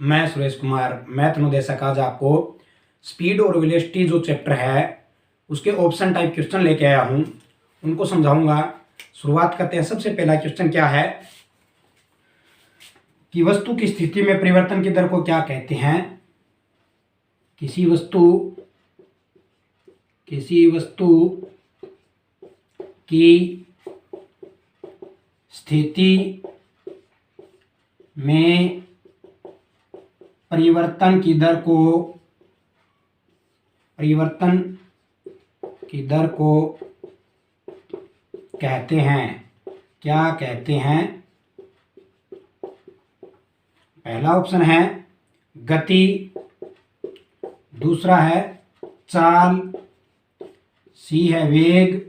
मैं सुरेश कुमार, मैथ अनुदेशक आज आपको स्पीड और वेलोसिटी जो चैप्टर है उसके ऑप्शन टाइप क्वेश्चन लेके आया हूं, उनको समझाऊंगा। शुरुआत करते हैं। सबसे पहला क्वेश्चन क्या है कि वस्तु की स्थिति में परिवर्तन की दर को क्या कहते हैं। किसी वस्तु की स्थिति में परिवर्तन की दर को कहते हैं, क्या कहते हैं। पहला ऑप्शन है गति, दूसरा है चाल, सी है वेग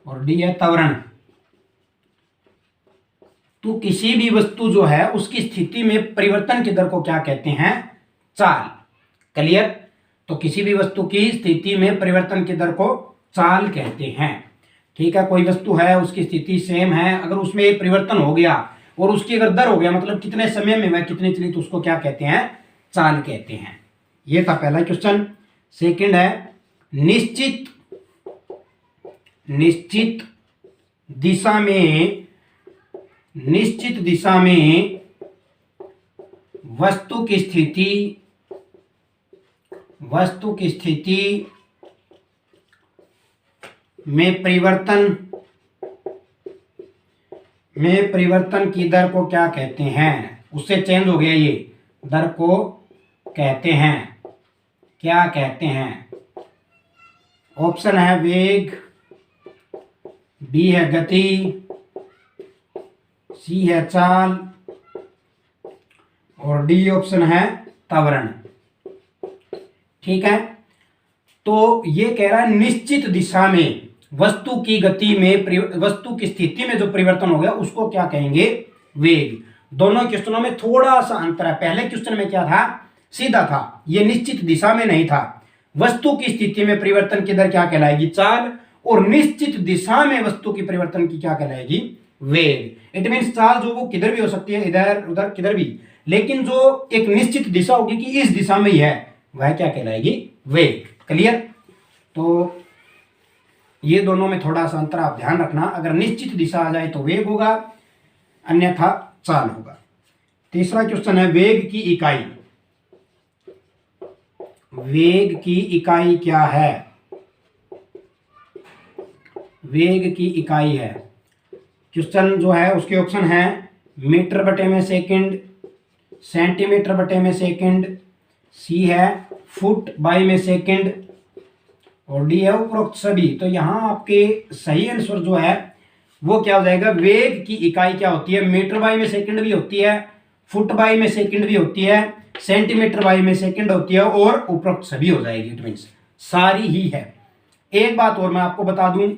और डी है त्वरण। तो किसी भी वस्तु जो है उसकी स्थिति में परिवर्तन की दर को क्या कहते हैं, चाल। क्लियर। तो किसी भी वस्तु की स्थिति में परिवर्तन की दर को चाल कहते हैं। ठीक है, कोई वस्तु है उसकी स्थिति सेम है, अगर उसमें एक परिवर्तन हो गया और उसकी अगर दर हो गया, मतलब कितने समय में वह कितनी चली, तो उसको क्या कहते हैं, चाल कहते हैं। यह था पहला क्वेश्चन। सेकंड है निश्चित दिशा में वस्तु की स्थिति में परिवर्तन की दर को क्या कहते हैं। उससे चेंज हो गया, ये दर को कहते हैं, क्या कहते हैं। ऑप्शन है वेग, बी है गति, सी है चाल और डी ऑप्शन है त्वरण। ठीक है, तो ये कह रहा है निश्चित दिशा में वस्तु की गति में वस्तु की स्थिति में जो परिवर्तन हो गया उसको क्या कहेंगे, वेग। दोनों क्वेश्चनों में थोड़ा सा अंतर है। पहले क्वेश्चन में क्या था, सीधा था, ये निश्चित दिशा में नहीं था। वस्तु की स्थिति में परिवर्तन की दर क्या कहलाएगी, चाल, और निश्चित दिशा में वस्तु की परिवर्तन की क्या कहलाएगी, वेग। इट मीन्स चाल जो वो किधर भी हो सकती है, इधर उधर किधर भी, लेकिन जो एक निश्चित दिशा होगी कि इस दिशा में ही है, वह क्या कहलाएगी, वेग। क्लियर। तो ये दोनों में थोड़ा सा अंतर आप ध्यान रखना। अगर निश्चित दिशा आ जाए तो वेग होगा, अन्यथा चाल होगा। तीसरा क्वेश्चन है वेग की इकाई। वेग की इकाई क्या है। वेग की इकाई है, क्वेश्चन जो है उसके ऑप्शन है मीटर बटे में सेकंड, सेंटीमीटर बटे में सेकंड, सी है फुट बाई में सेकंड और डी है उपरोक्त सभी। तो यहाँ आपके सही आंसर जो है वो क्या हो जाएगा, वेग की इकाई क्या होती है, मीटर बाई में सेकंड भी होती है, फुट बाई में सेकंड भी होती है, सेंटीमीटर बाई में सेकंड होती है और उपरोक्त सभी हो जाएगी। इट मीन्स सारी ही है। एक बात और मैं आपको बता दूं,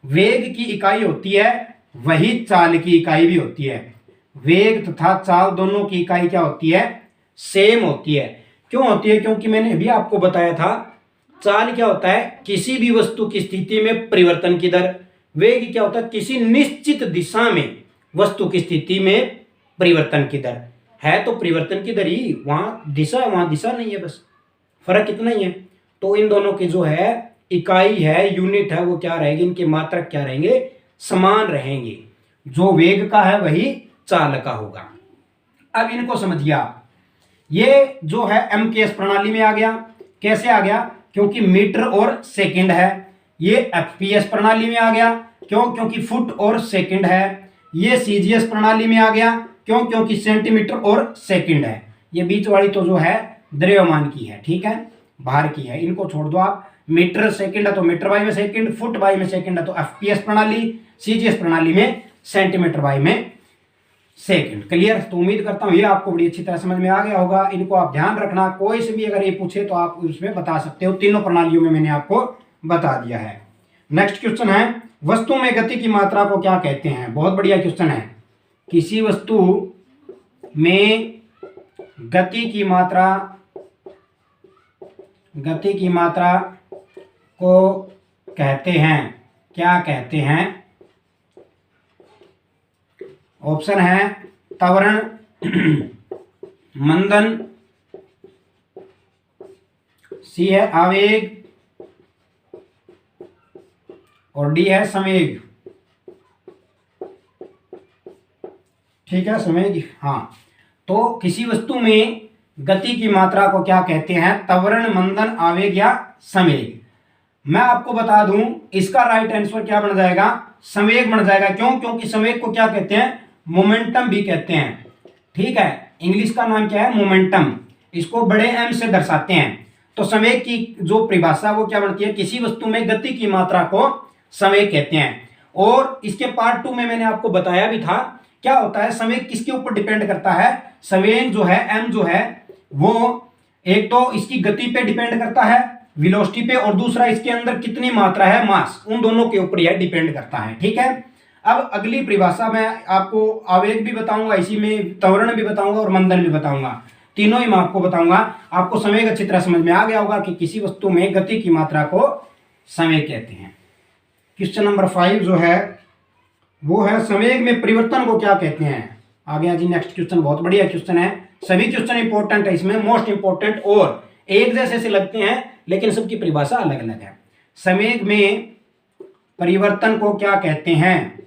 वेग की इकाई होती है वही चाल की इकाई भी होती है। वेग तथा चाल दोनों की इकाई क्या होती है, सेम होती है। क्यों होती है, क्योंकि मैंने अभी आपको बताया था चाल क्या होता है, किसी भी वस्तु की स्थिति में परिवर्तन की दर। वेग क्या होता है, किसी निश्चित दिशा में वस्तु की स्थिति में परिवर्तन की दर है। तो परिवर्तन की दर ही, वहां दिशा है वहां दिशा नहीं है, बस फर्क इतना ही है। तो इन दोनों की जो है इकाई है, यूनिट है, वो क्या रहेगी, इनके मात्रक क्या रहेंगे, समान रहेंगे। जो वेग का है वही चाल का होगा। अब इनको समझिए आप। ये जो है एमकेएस प्रणाली में आ गया। कैसे आ गया, क्योंकि मीटर और सेकंड है। ये एफपीएस प्रणाली में आ गया, क्यों, क्योंकि फुट और सेकंड है। ये सीजीएस प्रणाली में आ गया, क्यों, क्योंकि सेंटीमीटर और सेकंड है। ये बीच वाली तो जो है द्रव्यमान की है, ठीक है, भार की है, इनको छोड़ दो आप। मीटर सेकंड है तो मीटर बाई में सेकंड, फुट बाई में सेकंड है तो एफपीएस प्रणाली, सीजीएस प्रणाली में सेंटीमीटर बाई में सेकंड। क्लियर। तो उम्मीद करता हूं ये आपको बड़ी अच्छी तरह समझ में आ गया होगा। इनको आप ध्यान रखना, कोई से भी अगर ये पूछे तो आप उसमें बता सकते हो। तीनों प्रणालियों में मैंने आपको बता दिया है। नेक्स्ट क्वेश्चन है वस्तु में गति की मात्रा को क्या कहते हैं। बहुत बढ़िया क्वेश्चन है। किसी वस्तु में गति की मात्रा को कहते हैं, क्या कहते हैं। ऑप्शन है त्वरण, मंदन, सी है आवेग और डी है संवेग। ठीक है, संवेग। हाँ, तो किसी वस्तु में गति की मात्रा को क्या कहते हैं? त्वरण, मंदन, आवेग या संवेग। मैं आपको बता दूं, इसका राइट आंसर क्या बन जाएगा? संवेग बन जाएगा। क्यों? क्योंकि संवेग को क्या कहते हैं? मोमेंटम भी कहते हैं। ठीक है, इंग्लिश का नाम क्या है? मोमेंटम। इसको बड़े एम से दर्शाते हैं। तो संवेग की जो परिभाषा वो क्या बनती है? किसी वस्तु में गति की मात्रा को संवेग कहते हैं। और इसके पार्ट 2 में मैंने आपको बताया भी था क्या होता है संवेग, किसके ऊपर डिपेंड करता है। संवेग जो है, एम जो है, वो एक तो इसकी गति पे डिपेंड करता है, वेलोसिटी पे, और दूसरा इसके अंदर कितनी मात्रा है, मास, उन दोनों के ऊपर यह डिपेंड करता है। ठीक है, अब अगली परिभाषा मैं आपको आवेग भी बताऊंगा, इसी में त्वरण भी बताऊंगा और मंदन भी बताऊंगा। तीनों ही मैं आपको बताऊंगा। आपको संवेग अच्छी तरह समझ में आ गया होगा कि किसी वस्तु में गति की मात्रा को संवेग कहते हैं। क्वेश्चन नंबर 5 जो है वो है संवेग में परिवर्तन को क्या कहते हैं। आ गया जी नेक्स्ट क्वेश्चन। बहुत बढ़िया क्वेश्चन है, सभी क्वेश्चन इंपॉर्टेंट है, इसमें मोस्ट इंपॉर्टेंट और एक जैसे से लगते हैं लेकिन सबकी परिभाषा अलग अलग है। संवेग में परिवर्तन को क्या कहते हैं?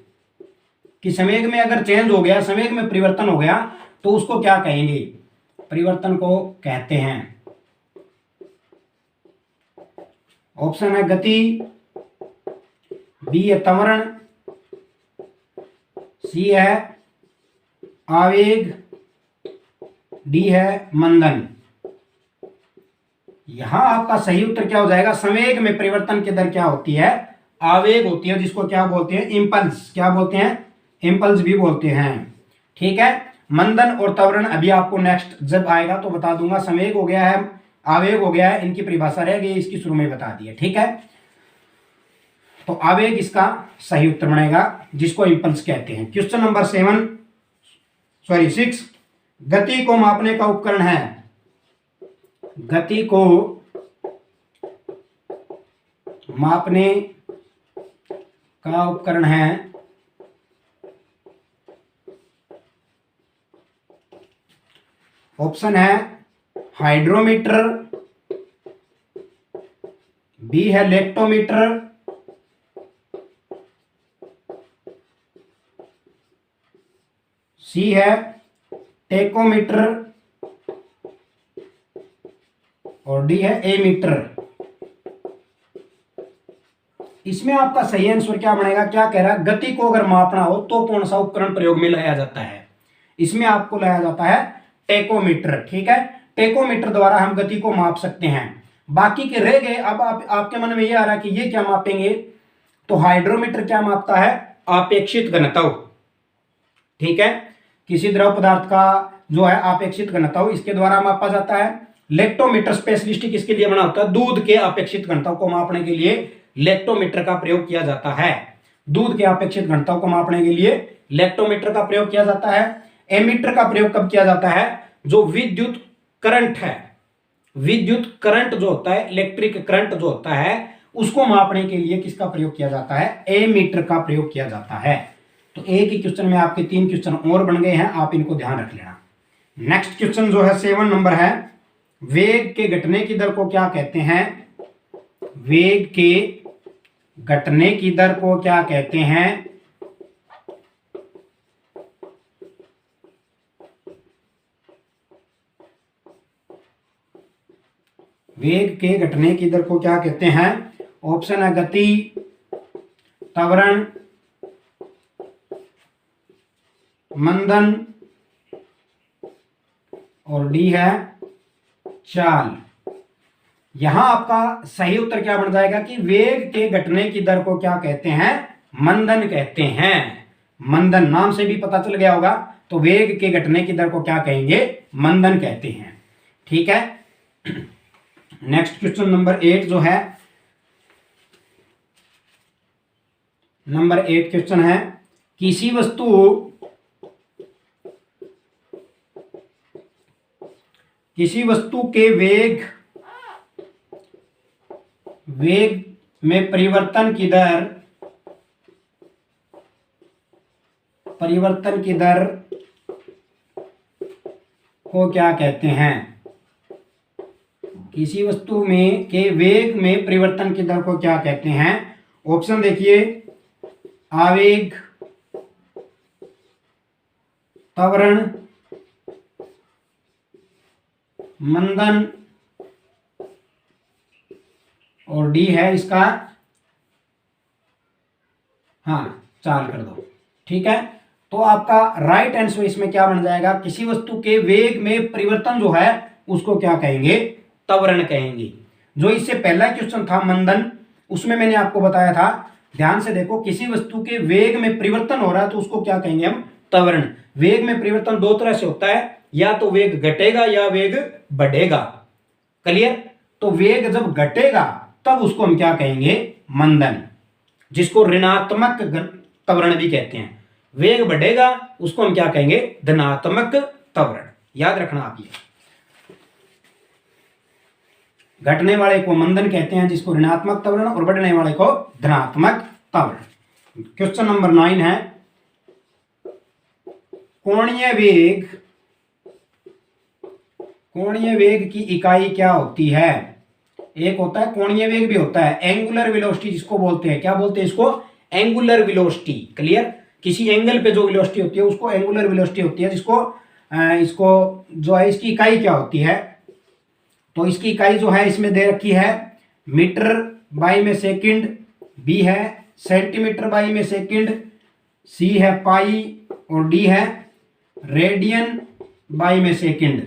कि संवेग में अगर चेंज हो गया, संवेग में परिवर्तन हो गया तो उसको क्या कहेंगे? परिवर्तन को कहते हैं। ऑप्शन है गति, बी है त्वरण, सी है आवेग, डी है मंदन। यहां आपका सही उत्तर क्या हो जाएगा? संवेग में परिवर्तन की दर क्या होती है? आवेग होती है, जिसको क्या बोलते हैं? इंपल्स। क्या बोलते हैं? इंपल्स भी बोलते हैं। ठीक है, मंदन और त्वरण अभी आपको नेक्स्ट जब आएगा तो बता दूंगा। संवेग हो गया है, आवेग हो गया है, इनकी परिभाषा रह गई, इसकी शुरू में बता दी है। ठीक है, तो आवेग इसका सही उत्तर बनेगा, जिसको इंपल्स कहते हैं। क्वेश्चन नंबर 6, गति को मापने का उपकरण है। गति को मापने का उपकरण है ऑप्शन है हाइड्रोमीटर, बी है लेक्टोमीटर, सी है टेकोमीटर और डी है एमीटर। इसमें आपका सही आंसर क्या बनेगा? क्या कह रहा है? गति को अगर मापना हो तो कौन सा उपकरण प्रयोग में लाया जाता है? इसमें आपको लाया जाता है टेकोमीटर। ठीक है, टेकोमीटर द्वारा हम गति को माप सकते हैं। बाकी के रह गए। अब आपके मन में ये आ रहा है कि ये क्या मापेंगे? तो हाइड्रोमीटर क्या मापता है? आपेक्षित घनत्व। ठीक है, किसी द्रव पदार्थ का जो है आपेक्षित घनत्व, इसके द्वारा मापा जाता है। लेक्टोमीटर स्पेशलिस्ट किसके लिए बना होता है? दूध के आपेक्षित घनत्व को मापने के लिए लेक्टोमीटर का प्रयोग किया जाता है। दूध के आपेक्षित घनत्व को मापने के लिए लेक्टोमीटर का प्रयोग किया जाता है। एमीटर का प्रयोग कब किया जाता है? जो विद्युत करंट है, विद्युत करंट जो होता है, इलेक्ट्रिक करंट जो होता है, उसको मापने के लिए किसका प्रयोग किया जाता है? एमीटर का प्रयोग किया जाता है। तो एक ही क्वेश्चन में आपके 3 क्वेश्चन और बन गए हैं, आप इनको ध्यान रख लेना। नेक्स्ट क्वेश्चन जो है 7 नंबर है, वेग के घटने की दर को क्या कहते हैं? वेग के घटने की दर को क्या कहते हैं? वेग के घटने की दर को क्या कहते हैं? ऑप्शन है गति, त्वरण, मंदन और डी है चाल। यहां आपका सही उत्तर क्या बन जाएगा कि वेग के घटने की दर को क्या कहते हैं? मंदन कहते हैं। मंदन नाम से भी पता चल गया होगा, तो वेग के घटने की दर को क्या कहेंगे? मंदन कहते हैं। ठीक है, नेक्स्ट क्वेश्चन नंबर 8 जो है, नंबर 8 क्वेश्चन है, किसी वस्तु के वेग में परिवर्तन की दर को क्या कहते हैं? किसी वस्तु में के वेग में परिवर्तन की दर को क्या कहते हैं? ऑप्शन देखिए, आवेग, त्वरण, मंदन, और डी है इसका, हाँ, चाल कर दो। ठीक है, तो आपका राइट आंसर इसमें क्या बन जाएगा? किसी वस्तु के वेग में परिवर्तन जो है उसको क्या कहेंगे? त्वरण कहेंगे। जो इससे पहला क्वेश्चन था मंदन, उसमें मैंने आपको बताया था, ध्यान से देखो, किसी वस्तु के वेग में परिवर्तन हो रहा है तो उसको क्या कहेंगे हम? त्वरण। वेग में परिवर्तन दो तरह से होता है, या तो वेग घटेगा या वेग बढ़ेगा। क्लियर? तो वेग जब घटेगा तब उसको हम क्या कहेंगे? मंदन, जिसको ऋणात्मक त्वरण भी कहते हैं। वेग बढ़ेगा उसको हम क्या कहेंगे? धनात्मक त्वरण। याद रखना आप ये। घटने वाले को मंदन कहते हैं, जिसको ऋणात्मक त्वरण, और बढ़ने वाले को धनात्मक त्वरण। क्वेश्चन नंबर 9 है, कोणीय वेग, कोणीय वेग की इकाई क्या होती है? एक होता है कोणीय वेग, भी होता है एंगुलर वेलोसिटी, जिसको बोलते हैं, क्या बोलते हैं इसको? Angular velocity. क्लियर? किसी एंगल पे जो वेलोसिटी होती है उसको एंगुलर वेलोसिटी होती है, जिसको इसको जो है, इसकी इकाई क्या होती है? तो इसकी इकाई जो है इसमें दे रखी है मीटर बाई में सेकंड, बी है सेंटीमीटर बाई में सेकंड, सी है पाई, और डी है रेडियन बाई में सेकंड।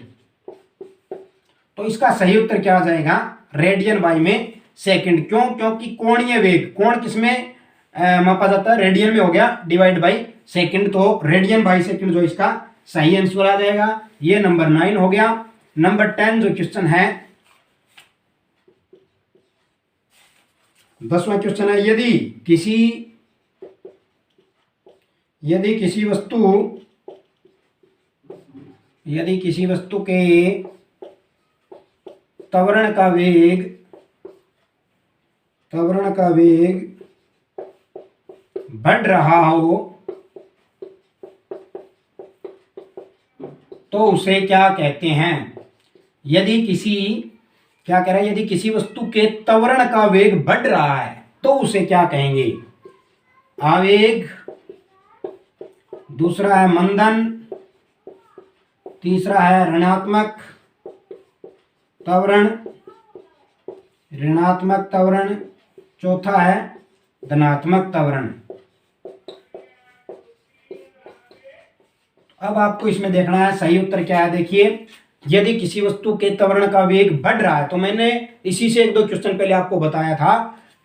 तो इसका सही उत्तर क्या आ जाएगा? रेडियन बाई में सेकंड। क्यों? क्योंकि कोणीय वेग, कोण किसमें मापा जाता है? रेडियन में हो गया, डिवाइड बाई सेकंड, तो रेडियन बाई सेकंड जो इसका सही आंसर आ जाएगा। ये नंबर 9 हो गया। नंबर 10 जो क्वेश्चन है, 10वां क्वेश्चन है, यदि किसी वस्तु के त्वरण का वेग बढ़ रहा हो तो उसे क्या कहते हैं? यदि किसी, क्या कह रहा है? यदि किसी वस्तु के त्वरण का वेग बढ़ रहा है तो उसे क्या कहेंगे? आवेग, दूसरा है मंदन, तीसरा है ऋणात्मक त्वरण, चौथा है धनात्मक त्वरण। अब आपको इसमें देखना है सही उत्तर क्या है। देखिए, यदि किसी वस्तु के त्वरण का वेग बढ़ रहा है, तो मैंने इसी से 1-2 क्वेश्चन पहले आपको बताया था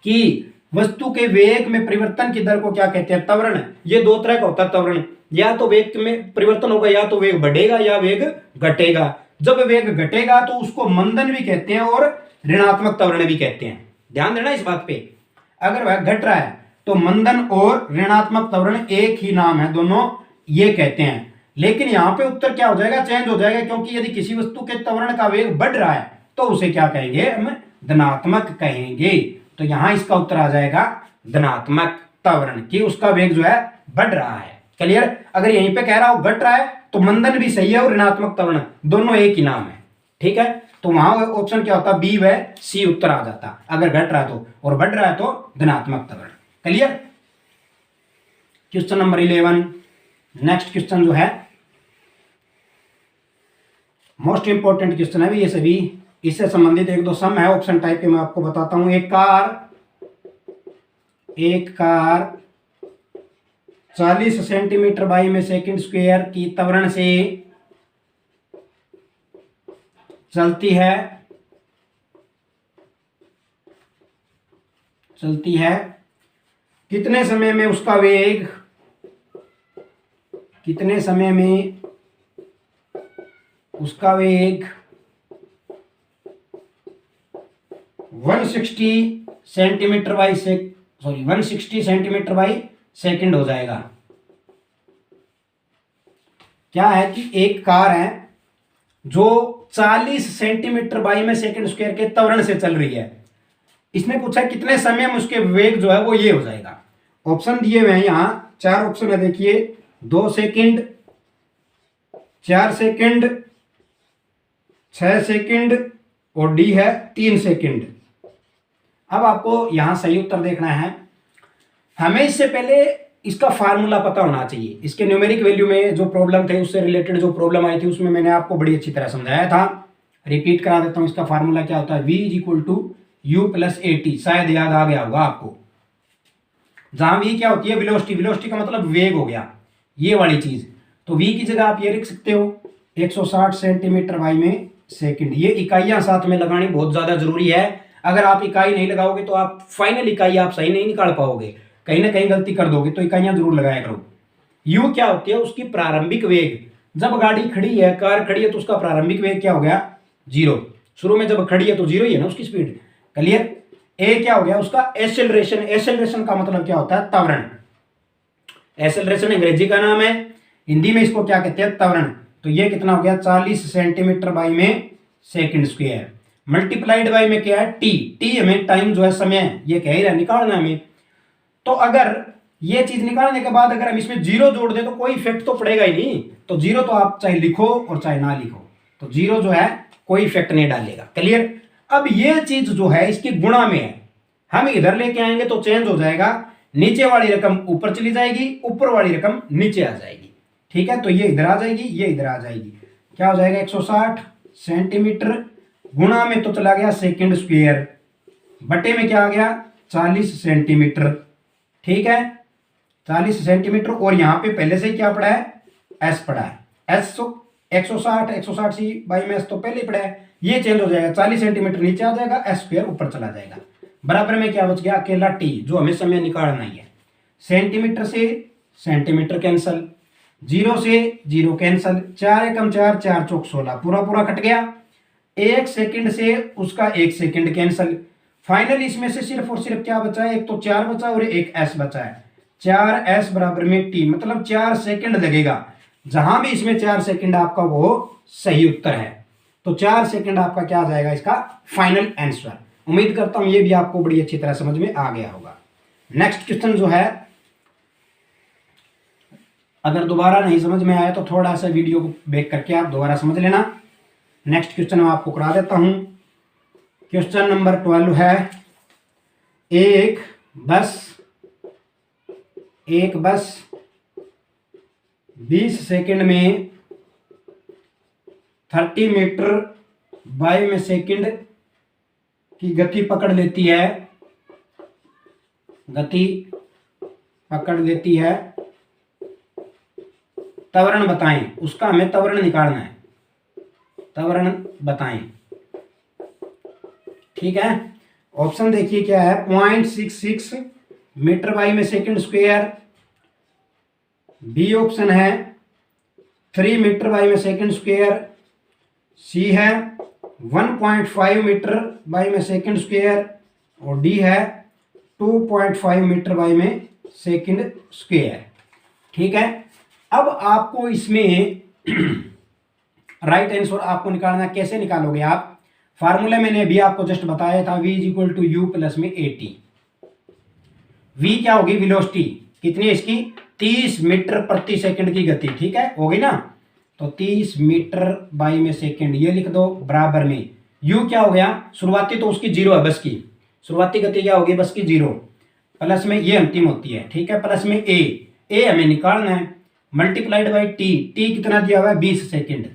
कि वस्तु के वेग में परिवर्तन की दर को क्या कहते हैं? त्वरण। ये दो तरह का होता है त्वरण, या तो वेग में परिवर्तन होगा, या तो वेग बढ़ेगा या वेग घटेगा। जब वेग घटेगा तो उसको मंदन भी कहते हैं और ऋणात्मक त्वरण भी कहते हैं। ध्यान देना इस बात पे। अगर वह घट रहा है तो मंदन और ऋणात्मक त्वरण एक ही नाम है, दोनों ये कहते हैं। लेकिन यहां पे उत्तर क्या हो जाएगा? चेंज हो जाएगा, क्योंकि यदि किसी वस्तु के त्वरण का वेग बढ़ रहा है तो उसे क्या कहेंगे? हम धनात्मक कहेंगे। तो यहां इसका उत्तर आ जाएगा धनात्मक त्वरण, कि उसका वेग जो है बढ़ रहा है। क्लियर? अगर यहीं पे कह रहा हो घट रहा है तो मंदन भी सही है और ऋणात्मक त्वरण, दोनों एक ही नाम है। ठीक है, तो वहां ऑप्शन क्या होता? बी व सी उत्तर आ जाता, अगर घट रहा है तो, और बढ़ रहा है तो धनात्मक त्वरण। Clear? Question number 11, next question जो है मोस्ट इंपॉर्टेंट क्वेश्चन है, ये सभी इससे संबंधित 1-2 सम है ऑप्शन टाइप के, मैं आपको बताता हूं। एक कार 40 सेंटीमीटर बाई में सेकंड स्क्वायर की त्वरण से चलती है, कितने समय में उसका वेग 160 सेंटीमीटर बाई सेकंड हो जाएगा। क्या है कि एक कार है जो 40 सेंटीमीटर बाई में सेकंड स्क्वायर के त्वरण से चल रही है। इसने पूछा कितने समय में उसके वेग जो है वो ये हो जाएगा। ऑप्शन दिए हुए हैं, यहां 4 ऑप्शन है, देखिए 2 सेकंड, 4 सेकंड, 6 सेकंड और डी है 3 सेकंड। अब आपको यहां सही उत्तर देखना है। हमें इससे पहले इसका फार्मूला पता होना चाहिए। इसके न्यूमेरिक वैल्यू में जो प्रॉब्लम थे उससे रिलेटेड जो प्रॉब्लम आई थी उसमें मैंने आपको बड़ी अच्छी तरह समझाया था। रिपीट करा देता हूं, इसका फार्मूला क्या होता है, v is equal to u plus a t. शायद याद आ गया होगा आपको। जहां v क्या होती है, वेलोसिटी। वेलोसिटी का मतलब वेग हो गया, ये वाली चीज। तो v की जगह आप ये लिख सकते हो 160 सेंटीमीटर बाई में सेकंड। ये इकाइयां साथ में लगानी बहुत ज्यादा जरूरी है। अगर आप इकाई नहीं लगाओगे तो आप फाइनल इकाई आप सही नहीं निकाल पाओगे, कहीं ना कहीं गलती कर दोगे। तो इकाइयां जरूर लगाया करो। u क्या होती है, उसकी प्रारंभिक वेग। जब गाड़ी खड़ी है, कार खड़ी है, तो उसका प्रारंभिक वेग क्या हो गया, 0। शुरू में जब खड़ी है तो 0 ही है ना उसकी स्पीड। क्लियर। a क्या हो गया, उसका एसेलरेशन। एसेलरेशन का मतलब क्या होता है, त्वरण। एसेलरेशन अंग्रेजी का नाम है, हिंदी में इसको क्या कहते हैं, त्वरण। तो ये कितना हो गया, 40 सेंटीमीटर बाई में सेकंड स्क्वायर। मल्टीप्लाइड बाई में क्या है, टी। टी हमें टाइम जो है, समय, ये कह ही रहा निकालना हमें। तो अगर ये चीज निकालने के बाद अगर हम इसमें 0 जोड़ दें तो कोई इफेक्ट तो पड़ेगा ही नहीं। तो 0 तो आप चाहे लिखो और चाहे ना लिखो, तो 0 जो है कोई इफेक्ट नहीं डालेगा। क्लियर। अब ये चीज जो है इसकी गुणा में है, हम इधर लेके आएंगे तो चेंज हो जाएगा। नीचे वाली रकम ऊपर चली जाएगी, ऊपर वाली रकम नीचे आ जाएगी। ठीक है, तो ये इधर आ जाएगी, ये इधर आ जाएगी। क्या हो जाएगा, 160 सेंटीमीटर गुणा में तो चला गया सेकंड स्क्वायर, बटे में क्या आ गया, 40 सेंटीमीटर। ठीक है, 40 सेंटीमीटर। और यहां पे पहले से क्या पड़ा है, एस पड़ा है। एस 160 सी बाई में एस तो पहले ही पड़ा है। ये चेंज हो जाएगा, 40 सेंटीमीटर नीचे आ जाएगा, एस स्क्वायर ऊपर चला जाएगा। बराबर में क्या बच गया, अकेला टी, जो हमें समय निकालना ही है। सेंटीमीटर से सेंटीमीटर कैंसल, 0 से 0 कैंसल, 4 एकम 4, 4 चौक 16, पूरा पूरा कट गया। 1 सेकंड से उसका 1 सेकंड कैंसल। फाइनली इसमें से सिर्फ और सिर्फ क्या बचा है, एक तो 4 बचा और एक एस बचा है। 4s बराबर में टी, मतलब 4 सेकंड लगेगा। जहां भी इसमें 4 सेकंड आपका वो सही उत्तर है। तो 4 सेकंड आपका क्या आ जाएगा, इसका फाइनल आंसर। उम्मीद करता हूं ये भी आपको बड़ी अच्छी तरह समझ में आ गया होगा। नेक्स्ट क्वेश्चन जो है, अगर दोबारा नहीं समझ में आया तो थोड़ा सा वीडियो को बैक करके आप दोबारा समझ लेना। नेक्स्ट क्वेश्चन मैं आपको करा देता हूं। क्वेश्चन नंबर 12 है, एक बस 20 सेकंड में 30 मीटर बाई में सेकंड की गति पकड़ लेती है, त्वरण बताएं। उसका हमें त्वरण निकालना है, त्वरण बताएं। ठीक है, ऑप्शन देखिए क्या है, 0.66 मीटर बाई में सेकंड स्क्वायर। बी ऑप्शन है 3 मीटर बाई में सेकंड स्क्वायर। सी है 1.5 मीटर बाई में सेकंड स्क्वायर। और डी है 2.5 मीटर बाई में सेकंड स्क्वायर। ठीक है, अब आपको इसमें राइट आंसर आपको निकालना, कैसे निकालोगे आप, फार्मूला मैंने अभी आपको जस्ट बताया था, v is equal to u plus में ए टी। v क्या होगी, वेलोसिटी कितनी है इसकी, 30 मीटर प्रति सेकंड की गति। ठीक है, हो गई ना। तो 30 मीटर बाई में सेकंड ये लिख दो, बराबर में u क्या हो गया, शुरुआती तो उसकी 0 है, बस की शुरुआती गति क्या होगी, बस की 0, प्लस में ये अंतिम होती है। ठीक है, प्लस में a हमें निकालना है, मल्टीप्लाइड बाई टी कितना दिया हुआ है, 20 सेकंड।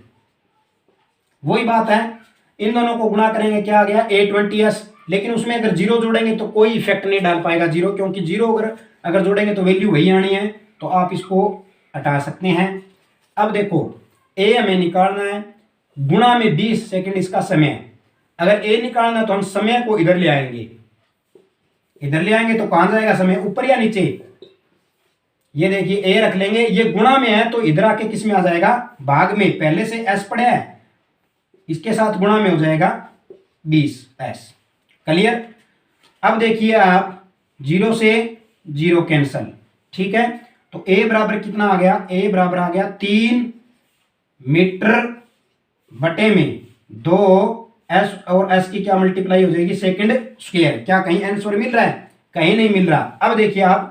वही बात है, इन दोनों को गुणा करेंगे, क्या आ गया, 820s। लेकिन उसमें अगर 0 जोड़ेंगे तो कोई इफेक्ट नहीं डाल पाएगा 0, क्योंकि 0 अगर जोड़ेंगे तो वैल्यू वही आनी है। तो आप इसको हटा सकते हैं। अब देखो, a हमें निकालना है, गुणा में 20 सेकंड इसका समय। अगर a निकालना है तो हम समय को इधर ले आएंगे, तो कहां जाएगा समय, ऊपर या नीचे। ये देखिए a रख लेंगे, ये गुणा में है तो इधर आके किस में आ जाएगा, भाग में। पहले से s पड़े है, इसके साथ गुणा में हो जाएगा 20s। क्लियर। अब देखिए आप, 0 से 0 कैंसल। ठीक है, तो a बराबर कितना आ गया, a बराबर आ गया 3 मीटर बटे में 2s, और s की क्या मल्टीप्लाई हो जाएगी, सेकंड स्क्वायर। क्या कहीं आंसर मिल रहा है, कहीं नहीं मिल रहा। अब देखिए आप,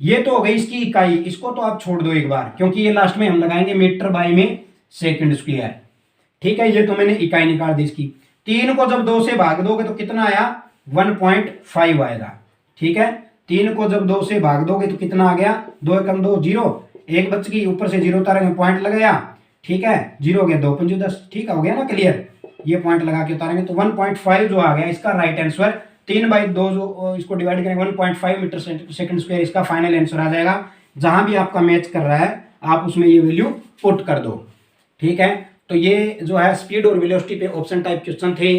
ये तो हो गई इसकी इकाई, इसको तो आप छोड़ दो एक बार, क्योंकि ये लास्ट में हम लगाएंगे मीटर बाई में सेकंड स्क्वायर। ठीक है, ये तो मैंने इकाई निकाल दी इसकी। 3 को जब 2 से भाग दोगे तो कितना आया, 1.5 आएगा। ठीक है, 3 को जब 2 से भाग दोगे तो कितना आ गया, 2 एकम 2, 0, एक बच गई, ऊपर से 0 उतारेंगे, पॉइंट लगाया। ठीक है, 0 हो गया, 2 पंजे 10। ठीक है, हो गया ना क्लियर, ये पॉइंट लगा के उतारेंगे तो 1.5 जो आ गया इसका राइट आंसर। 3/2 जो इसको डिवाइड करेंगे 1.5 मीटर सेकंड स्क्वायर, इसका फाइनल आंसर आ जाएगा। जहां भी आपका मैच कर रहा है आप उसमें ये वैल्यू पुट कर दो। ठीक है, तो ये जो है स्पीड और वेलोसिटी पे ऑप्शन टाइप क्वेश्चन थे।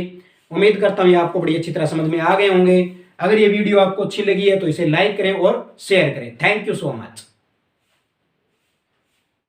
उम्मीद करता हूँ ये आपको बड़ी अच्छी तरह समझ में आ गए होंगे। अगर ये वीडियो आपको अच्छी लगी है तो इसे लाइक करें और शेयर करें। Thank you so much.